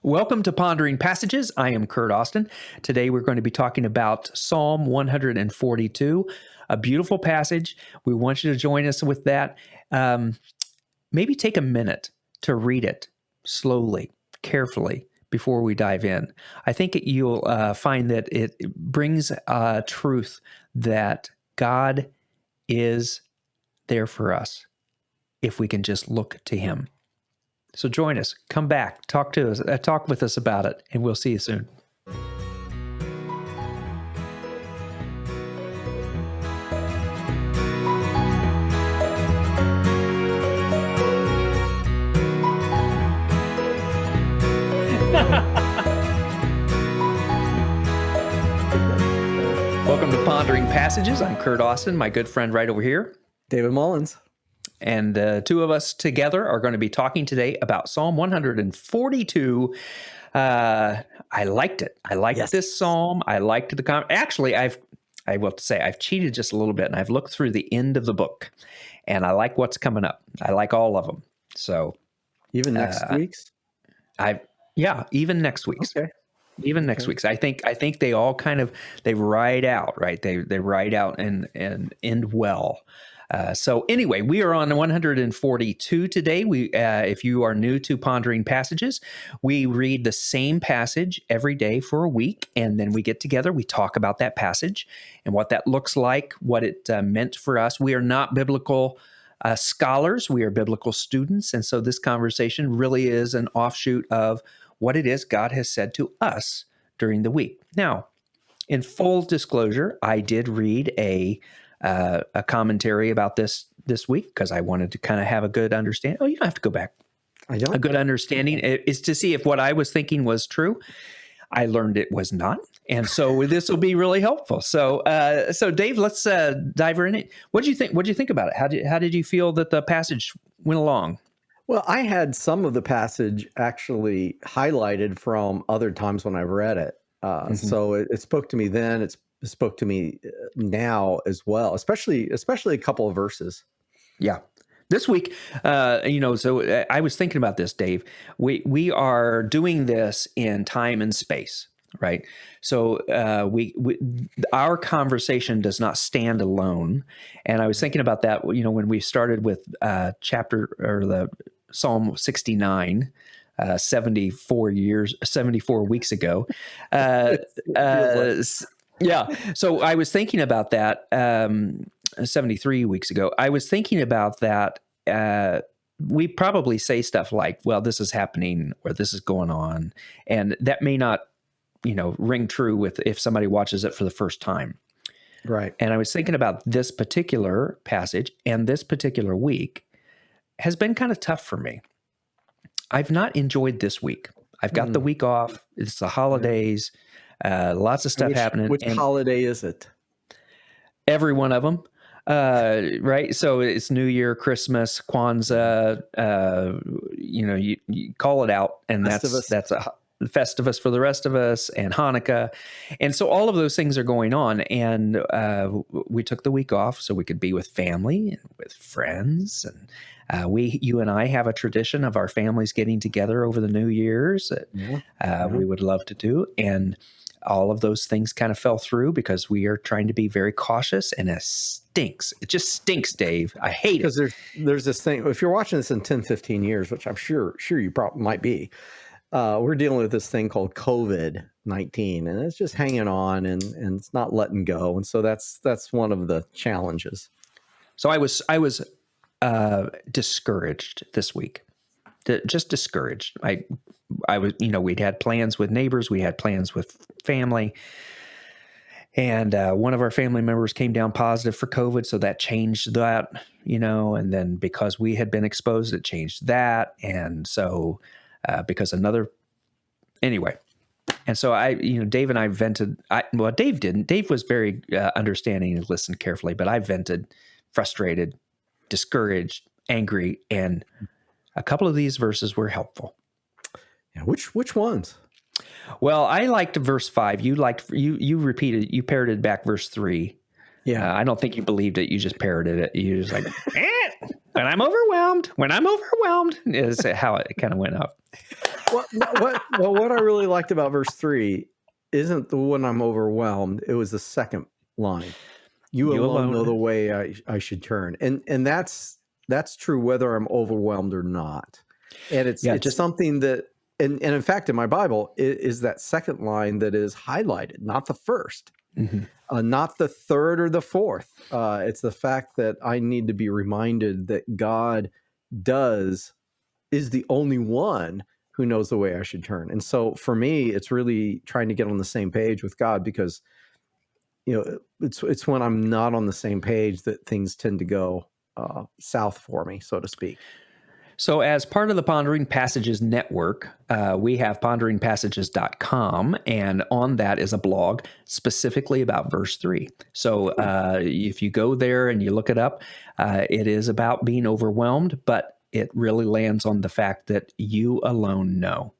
Welcome to Pondering Passages. I am Curt Austin. Today we're going to be talking about Psalm 142, a beautiful passage. We want you to join us with that. Maybe take a minute to read it slowly, carefully before we dive in. I think you'll find that it brings truth that God is there for us if we can just look to Him. So join us, come back, talk to us, talk with us about it, and we'll see you soon. Welcome to Pondering Passages. I'm Curt Austin, my good friend right over here, David Mullins. And two of us together are going to be talking today about Psalm 142. I liked it. I liked this psalm. I liked the actually, I will say I've cheated just a little bit, and I've looked through the end of the book, and I like what's coming up. I like all of them. So even next week's. Even next week's. Okay. Even next week's. I think they all kind of they ride out, right? They ride out and end well. So anyway, we are on 142 today. If you are new to Pondering Passages, we read the same passage every day for a week, and then we get together, we talk about that passage and what that looks like, what it meant for us. We are not biblical scholars. We are biblical students, and so this conversation really is an offshoot of what it is God has said to us during the week. Now, in full disclosure, I did read a commentary about this week because I wanted to kind of have a good understanding. Oh, you don't have to go back. I don't. A good understanding is to see if what I was thinking was true. I learned it was not, and so this will be really helpful. So, Dave, let's dive right in. What did you think? What did you think about it? How did you feel that the passage went along? Well, I had some of the passage actually highlighted from other times when I've read it. So it spoke to me then. It spoke to me now as well, especially a couple of verses. Yeah. This week, so I was thinking about this, Dave. We are doing this in time and space, right? So our conversation does not stand alone. And I was thinking about that, when we started with the Psalm 69, 74 weeks ago. Yeah. So I was thinking about that 73 weeks ago. I was thinking about that. We probably say stuff like, well, this is happening or this is going on. And that may not, ring true with if somebody watches it for the first time. Right. And I was thinking about this particular passage, and this particular week has been kind of tough for me. I've not enjoyed this week. I've got the week off. It's the holidays. Lots of stuff happening. Which holiday is it? Every one of them, right? So it's New Year, Christmas, Kwanzaa. You call it out, and Festivus. that's a Festivus for the rest of us, and Hanukkah, and so all of those things are going on. And we took the week off so we could be with family and with friends, and you and I have a tradition of our families getting together over the New Year's that we would love to do, and all of those things kind of fell through because we are trying to be very cautious, and it stinks. It just stinks, Dave. I hate it. Because there's this thing, if you're watching this in 10, 15 years, which I'm sure you probably might be, we're dealing with this thing called COVID-19, and it's just hanging on and it's not letting go. And so that's one of the challenges. So I was discouraged this week. Just discouraged. I was, we'd had plans with neighbors, we had plans with family, and one of our family members came down positive for COVID, so that changed that, and then because we had been exposed, it changed that, and so anyway, and so Dave and I vented. Dave didn't. Dave was very understanding and listened carefully, but I vented, frustrated, discouraged, angry, and a couple of these verses were helpful. Yeah, which ones? Well, I liked verse 5. You parroted back verse 3. Yeah. I don't think you believed it. You just parroted it. You just like, when I'm overwhelmed is how it kind of went up. What I really liked about verse 3 isn't the when I'm overwhelmed. It was the second line. You You alone know alone. the way I should turn. And that's true whether I'm overwhelmed or not. And it's Yeah, it's just something that and in fact in my Bible is that second line that is highlighted, not the first. mhm. Not the third or the fourth. It's the fact that I need to be reminded that God is the only one who knows the way I should turn. And so for me, it's really trying to get on the same page with God, because it's when I'm not on the same page that things tend to go south for me, so to speak. So, as part of the Pondering Passages network, we have ponderingpassages.com, and on that is a blog specifically about verse 3. So, if you go there and you look it up, it is about being overwhelmed, but it really lands on the fact that you alone know.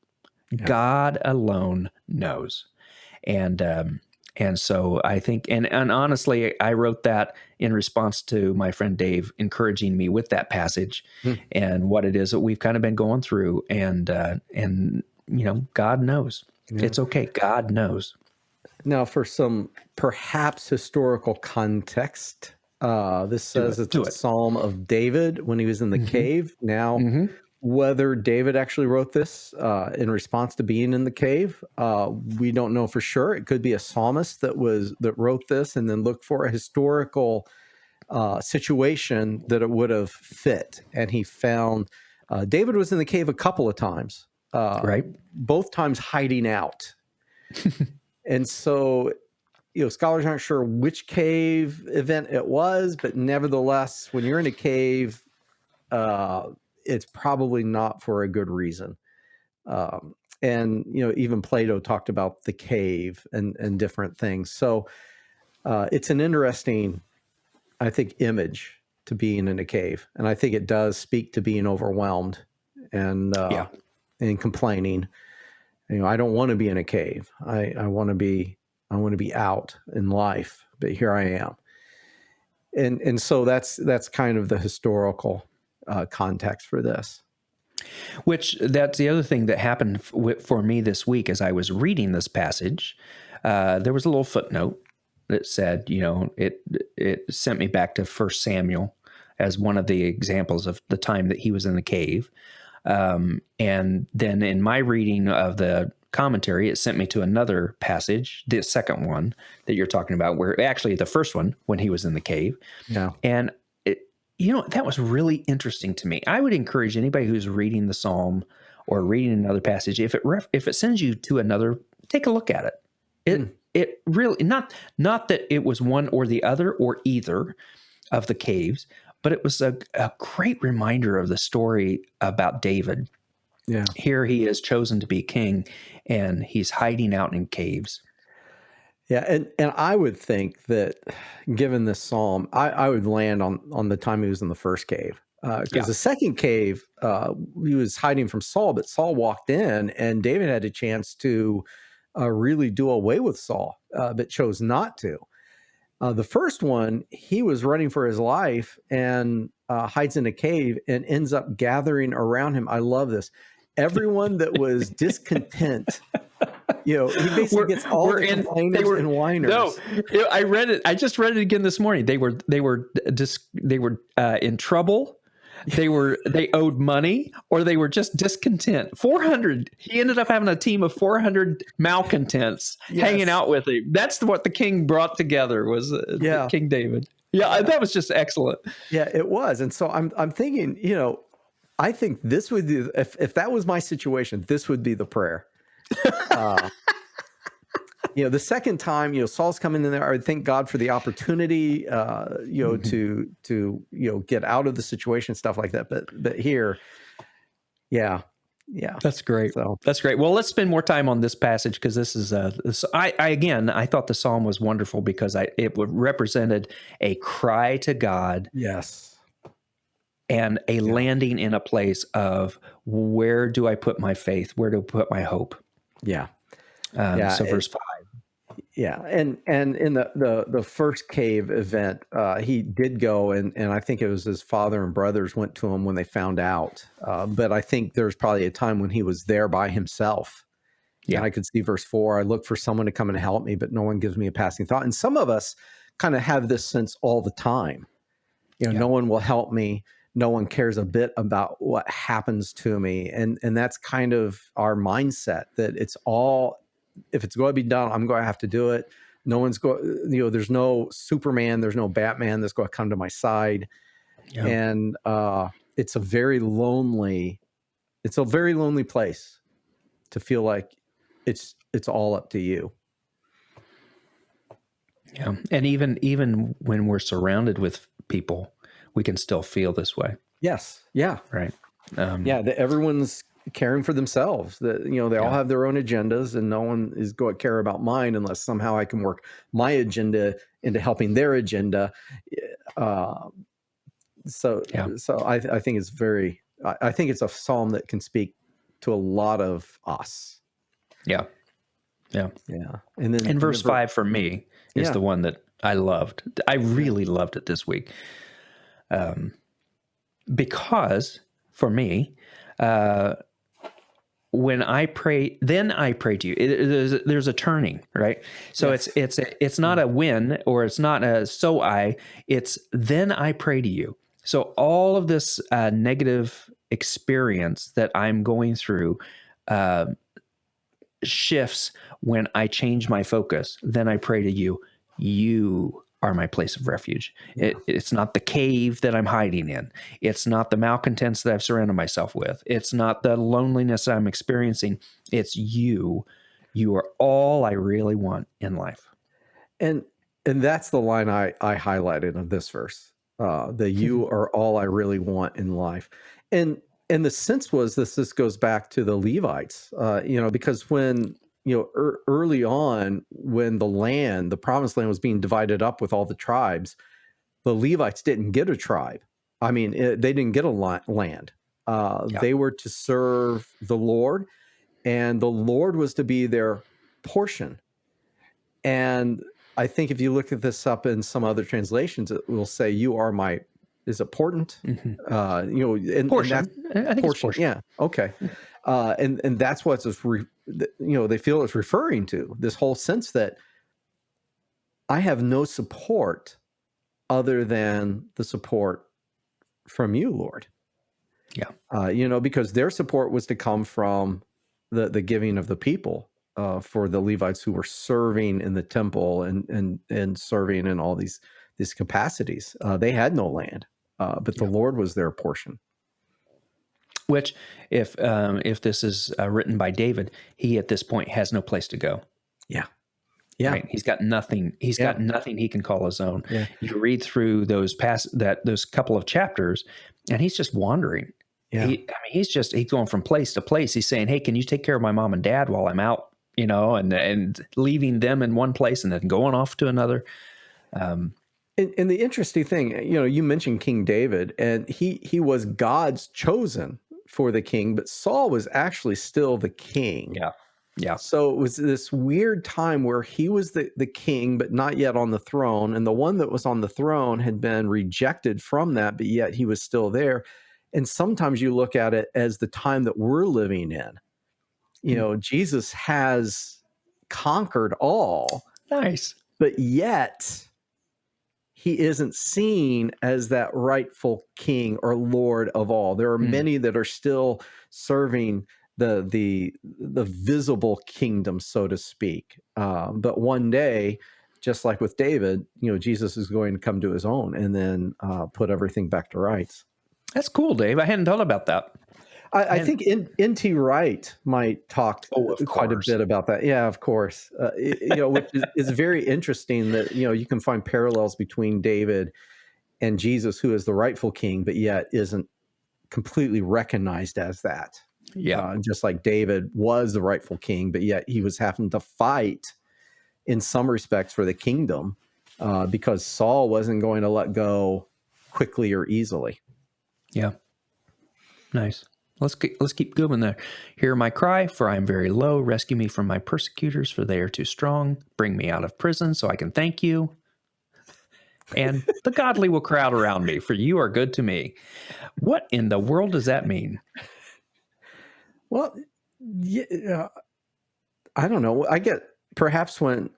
Yeah. God alone knows. And so I think, and honestly, I wrote that in response to my friend Dave encouraging me with that passage and what it is that we've kind of been going through. And God knows. Yeah. It's okay. God knows. Now, for some perhaps historical context, this says it's a Psalm of David when he was in the cave. Now, whether David actually wrote this in response to being in the cave, we don't know for sure. It could be a psalmist that wrote this and then looked for a historical situation that it would have fit. And he found David was in the cave a couple of times, Right. both times hiding out. And so, scholars aren't sure which cave event it was, but nevertheless, when you're in a cave, it's probably not for a good reason. And even Plato talked about the cave and different things. So it's an interesting, I think, image to being in a cave, and I think it does speak to being overwhelmed and complaining. I don't want to be in a cave. I want to be out in life, but here I am. And so that's kind of the historical context for this. Which that's the other thing that happened for me this week as I was reading this passage. There was a little footnote that said, it sent me back to 1 Samuel as one of the examples of the time that he was in the cave. And then in my reading of the commentary, it sent me to another passage, the second one that you're talking about, where actually the first one, when he was in the cave. Yeah. And that was really interesting to me. I would encourage anybody who's reading the Psalm or reading another passage, if it sends you to another, take a look at it. It really, not that it was one or the other or either of the caves, but it was a great reminder of the story about David. Yeah. Here he is chosen to be king, and he's hiding out in caves. Yeah, and I would think that given this psalm, I would land on the time he was in the first cave. Because the second cave, he was hiding from Saul, but Saul walked in, and David had a chance to really do away with Saul, but chose not to. The first one, he was running for his life and hides in a cave and ends up gathering around him. I love this. Everyone that was discontent. He basically gets all the complainers and whiners. No, I read it. I just read it again this morning. They were in trouble. They owed money, or they were just discontent. 400. He ended up having a team of 400 malcontents hanging out with him. That's what the king brought together, was King David. Yeah, that was just excellent. Yeah, it was. And so I'm thinking, I think this would be, if that was my situation, this would be the prayer. The second time, Saul's coming in there, I would thank God for the opportunity, to get out of the situation, stuff like that. But here, yeah, that's great. So that's great. Well, let's spend more time on this passage, because this is I thought the psalm was wonderful because it represented a cry to God. Yes. And a landing in a place of, where do I put my faith? Where do I put my hope? Yeah. So verse 5. Yeah, and in the first cave event, he did go, and I think it was his father and brothers went to him when they found out. But I think there's probably a time when he was there by himself, and Yeah. I could see verse 4. I look for someone to come and help me, but no one gives me a passing thought. And some of us kind of have this sense all the time. Yeah. No one will help me. No one cares a bit about what happens to me, and that's kind of our mindset, that it's all, if it's going to be done, I'm going to have to do it. No one's going, there's no Superman, there's no Batman that's going to come to my side. Yeah. And it's a very lonely place to feel like it's all up to you. Yeah. And even when we're surrounded with people, we can still feel this way. Yes. Yeah. Right. That everyone's caring for themselves, that they all have their own agendas, and no one is going to care about mine unless somehow I can work my agenda into helping their agenda. So I think it's I think it's a psalm that can speak to a lot of us. Yeah. And then verse 5 for me is the one that I loved. I really loved it this week. Because for me, when I pray, then I pray to you. There's a turning, right? So it's not a when, or it's not a it's then I pray to you. So all of this negative experience that I'm going through shifts when I change my focus. Then I pray to you. You are my place of refuge. It's not the cave that I'm hiding in. It's not the malcontents that I've surrounded myself with. It's not the loneliness I'm experiencing. It's you. You are all I really want in life. And that's the line I highlighted of this verse. The you are all I really want in life. And the sense was this goes back to the Levites, because when, early on, when the promised land was being divided up with all the tribes, the Levites didn't get a tribe. I mean, they didn't get a land. They were to serve the Lord, and the Lord was to be their portion. And I think if you look at this up in some other translations, it will say, "You are my." Is it portent? Mm-hmm. Portion. I think portion. It's portion. Yeah. Okay. And that's what it's they feel it's referring to, this whole sense that I have no support other than the support from you, Lord. Yeah. Because their support was to come from the giving of the people. For the Levites who were serving in the temple and serving in all these capacities. They had no land, but the Lord was their portion. Which, if this is written by David, he at this point has no place to go. Yeah. Right? He's got nothing. He's got nothing he can call his own. Yeah. You read through those couple of chapters, and he's just wandering. Yeah. He's going from place to place. He's saying, "Hey, can you take care of my mom and dad while I'm out?" And leaving them in one place and then going off to another. And the interesting thing, you mentioned King David, and he was God's chosen for the king, but Saul was actually still the king. Yeah. So it was this weird time where he was the king, but not yet on the throne. And the one that was on the throne had been rejected from that, but yet he was still there. And sometimes you look at it as the time that we're living in. Jesus has conquered all. Nice. But yet he isn't seen as that rightful king or Lord of all. There are many that are still serving the visible kingdom, so to speak. But one day, just like with David, Jesus is going to come to his own and then put everything back to rights. That's cool, Dave. I hadn't thought about that. I think N.T. Wright might talk quite a bit about that. Yeah, of course. Which is very interesting that, you can find parallels between David and Jesus, who is the rightful king, but yet isn't completely recognized as that. Yeah. Just like David was the rightful king, but yet he was having to fight in some respects for the kingdom because Saul wasn't going to let go quickly or easily. Yeah. Nice. Let's keep going there. Hear my cry, for I am very low. Rescue me from my persecutors, for they are too strong. Bring me out of prison so I can thank you. And the godly will crowd around me, for you are good to me. What in the world does that mean? Well, yeah, I don't know. I get perhaps when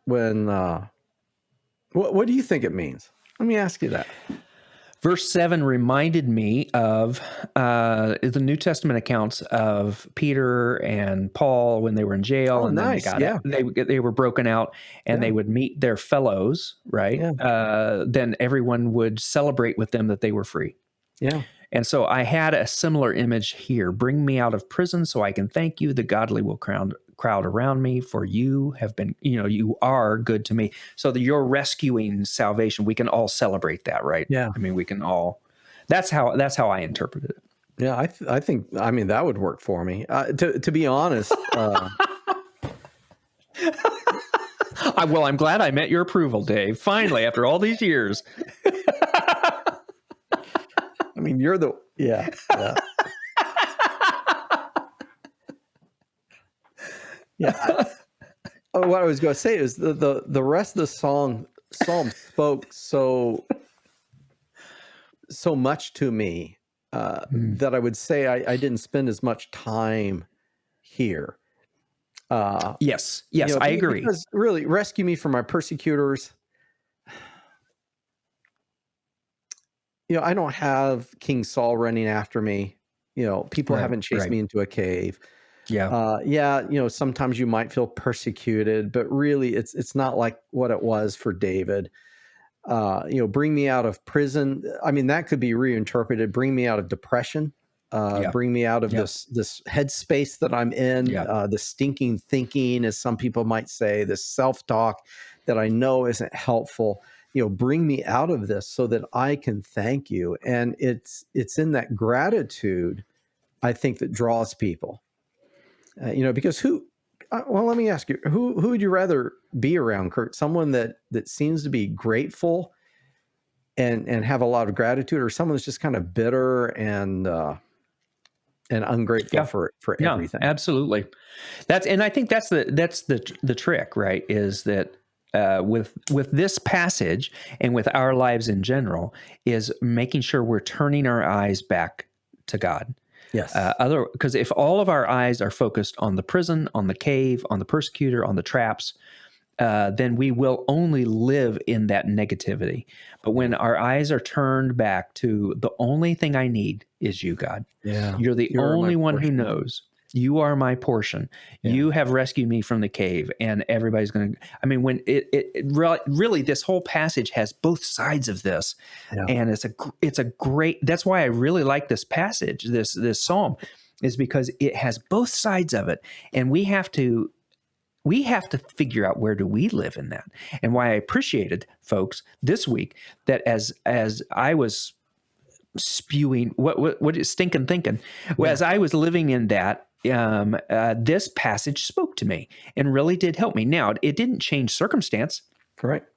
what do you think it means? Let me ask you that. Verse 7 reminded me of the New Testament accounts of Peter and Paul when they were in jail, Oh, and then they nice. got Yeah. they were broken out, and Yeah. they would meet their fellows, right? Yeah. Then everyone would celebrate with them that they were free. Yeah. And so I had a similar image here. Bring me out of prison so I can thank you. The godly will crowd around me, for you have been, you are good to me. So that you're rescuing salvation. We can all celebrate that, right? Yeah. I mean, we can all, that's how I interpreted it. Yeah. I think, I mean, that would work for me. To be honest, Well, I'm glad I met your approval, Dave. Finally, after all these years. I mean, you're the, yeah. Yeah. What I was going to say is the rest of the psalm spoke so much to me that I would say I didn't spend as much time here. Yes, I agree. Because really, rescue me from my persecutors. I don't have King Saul running after me. People haven't chased me into a cave. Yeah. Sometimes you might feel persecuted, but really it's not like what it was for David. Bring me out of prison. I mean, that could be reinterpreted. Bring me out of depression. Bring me out of this headspace that I'm in, the stinking thinking, as some people might say, this self-talk that I know isn't helpful. Bring me out of this so that I can thank you. And it's in that gratitude, I think, that draws people. Because let me ask you, who would you rather be around, Curt? Someone that seems to be grateful and have a lot of gratitude, or someone that's just kind of bitter and ungrateful for everything? Yeah, absolutely. And I think that's the trick, right? Is that with this passage and with our lives in general, is making sure we're turning our eyes back to God. Yes. Because if all of our eyes are focused on the prison, on the cave, on the persecutor, on the traps, then we will only live in that negativity. But when our eyes are turned back to the only thing I need is you, God. Yeah. You're the only one who knows. You are my portion. Yeah. You have rescued me from the cave, and everybody's going to. I mean, when it really, this whole passage has both sides of this, and it's a great. That's why I really like this passage. This psalm is because it has both sides of it, and we have to figure out, where do we live in that. And why I appreciated, folks, this week, that as I was spewing what is stinking thinking, as I was living in that. This passage spoke to me and really did help me. Now, it didn't change circumstance. Correct.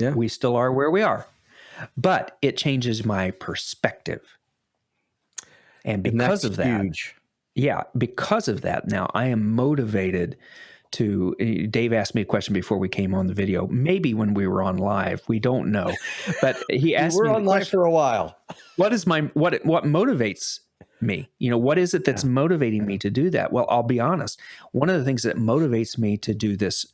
Yeah. We still are where we are, but it changes my perspective. And because of that, huge. Because of that, now I am motivated to. Dave asked me a question before we came on the video, maybe when we were on live, we don't know, but he asked me. We're on live for a while. What motivates me? What is it that's motivating me to do that? Well, I'll be honest. One of the things that motivates me to do this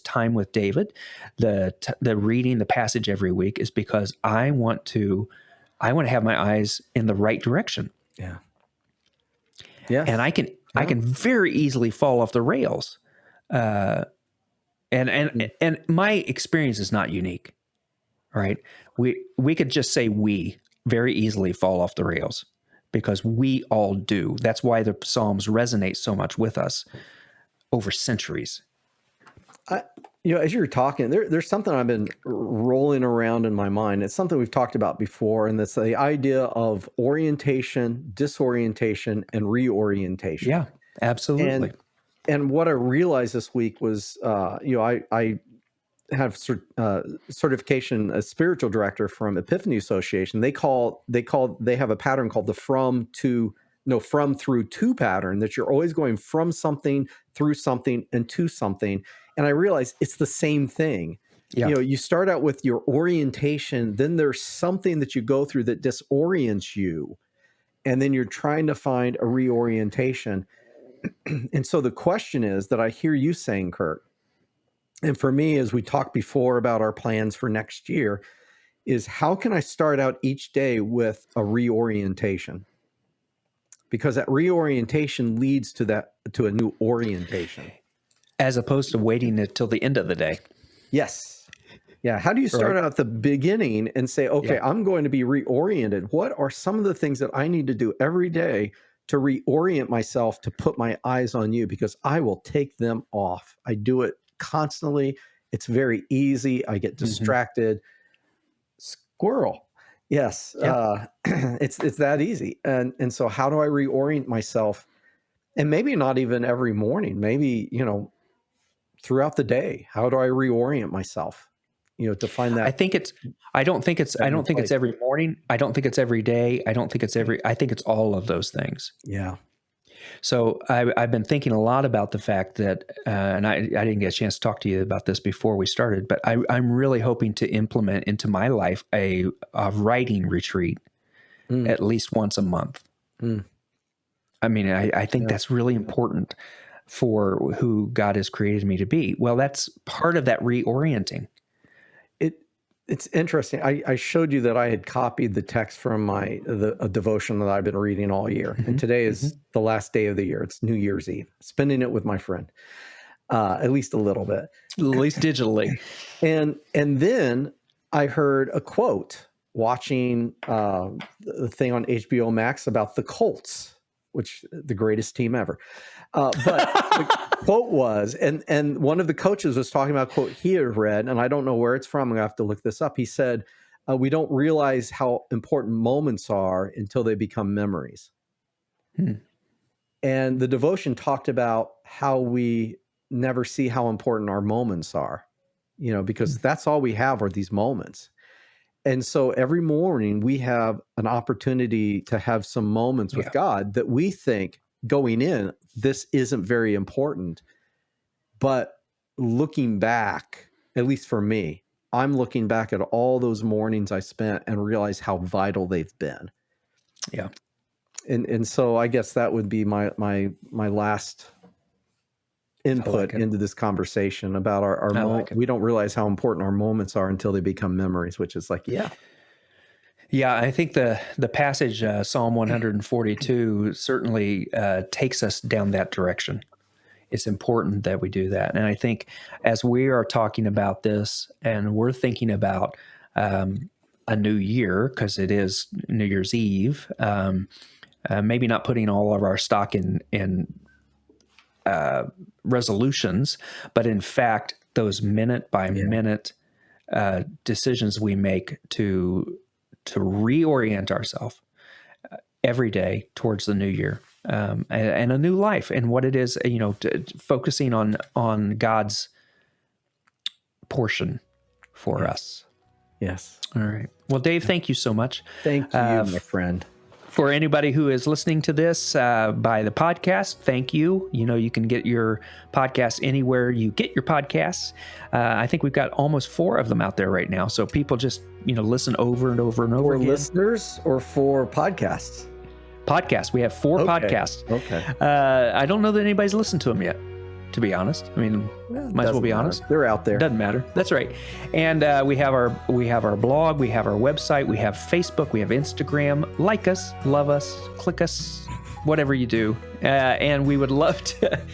time with David, the reading the passage every week, is because I want to have my eyes in the right direction. Yeah. Yeah. And I can very easily fall off the rails. And my experience is not unique. Right? We could just say we very easily fall off the rails, because we all do. That's why the Psalms resonate so much with us over centuries. As you're talking, there's something I've been rolling around in my mind. It's something we've talked about before, and that's the idea of orientation, disorientation, and reorientation. Yeah, absolutely. And what I realized this week was, I have certification as spiritual director from Epiphany Association. They have a pattern called the from, to, from through to pattern, that you're always going from something through something and to something. And I realized it's the same thing. Yeah. You start out with your orientation, then there's something that you go through that disorients you. And then you're trying to find a reorientation. And so the question is that I hear you saying, Curt, and for me, as we talked before about our plans for next year, is how can I start out each day with a reorientation? Because that reorientation leads to a new orientation. As opposed to waiting until the end of the day. Yes. Yeah. How do you start out at the beginning and say, okay, I'm going to be reoriented? What are some of the things that I need to do every day to reorient myself, to put my eyes on you? Because I will take them off. I do it constantly. It's very easy. I get distracted. Squirrel. Yes. It's that easy. And so how do I reorient myself? And maybe not even every morning, maybe, throughout the day. How do I reorient myself? To find that. I don't think it's every morning. I don't think it's every day. I think it's all of those things. Yeah. So I've been thinking a lot about the fact that, and I didn't get a chance to talk to you about this before we started, but I'm really hoping to implement into my life a writing retreat at least once a month. I mean, I think that's really important for who God has created me to be. Well, that's part of that reorienting. It's interesting. I showed you that I had copied the text from a devotion that I've been reading all year. And today is the last day of the year. It's New Year's Eve, spending it with my friend, at least a little bit. At least digitally. And then I heard a quote watching the thing on HBO Max about the Colts, which the greatest team ever. But the quote was, and one of the coaches was talking about a quote he had read, and I don't know where it's from. I'm going to have to look this up. He said, we don't realize how important moments are until they become memories. And the devotion talked about how we never see how important our moments are, because that's all we have are these moments. And so every morning we have an opportunity to have some moments with God that we think going in, this isn't very important. But looking back, at least for me, I'm looking back at all those mornings I spent and realize how vital they've been. Yeah. And so I guess that would be my last input into this conversation about our moment. We don't realize how important our moments are until they become memories, which is like, Yeah, I think the passage, Psalm 142, certainly takes us down that direction. It's important that we do that. And I think as we are talking about this and we're thinking about a new year, because it is New Year's Eve, maybe not putting all of our stock in resolutions, but in fact, those minute by minute decisions we make to reorient ourselves every day towards the new year and a new life, and what it is, focusing on God's portion for us. Yes. All right. Well, Dave, thank you so much. Thank you, my friend. For anybody who is listening to this by the podcast, thank you. You can get your podcast anywhere you get your podcasts. I think we've got almost 4 of them out there right now. So people just, listen over and over and over for again. Listeners or for podcasts? Podcasts. We have 4 podcasts. Okay. I don't know that anybody's listened to them yet, to be honest. I mean, might as well be honest. They're out there. Doesn't matter. That's right. And we have our blog, we have our website, we have Facebook, we have Instagram. Like us, love us, click us, whatever you do. And we would love to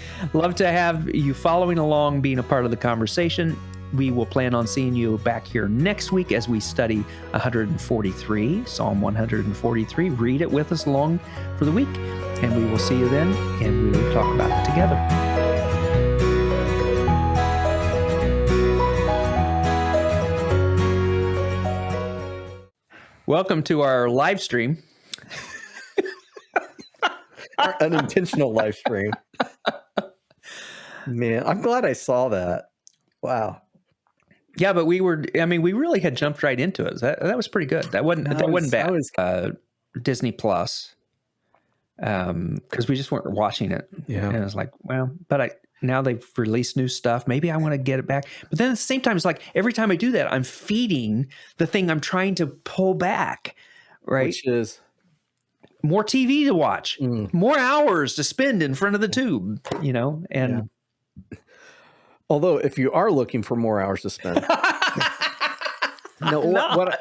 have you following along, being a part of the conversation. We will plan on seeing you back here next week as we study 143, Psalm 143. Read it with us along for the week, and we will see you then, and we will talk about it together. Welcome to our live stream. Our unintentional live stream. Man, I'm glad I saw that. Wow. Yeah, but we really had jumped right into it. That was pretty good. That wasn't bad. Disney Plus. because we just weren't watching it. Yeah. And I was like, well, but now they've released new stuff. Maybe I want to get it back. But then at the same time, it's like every time I do that, I'm feeding the thing I'm trying to pull back, right? Which is more TV to watch, more hours to spend in front of the tube, and although if you are looking for more hours to spend, no,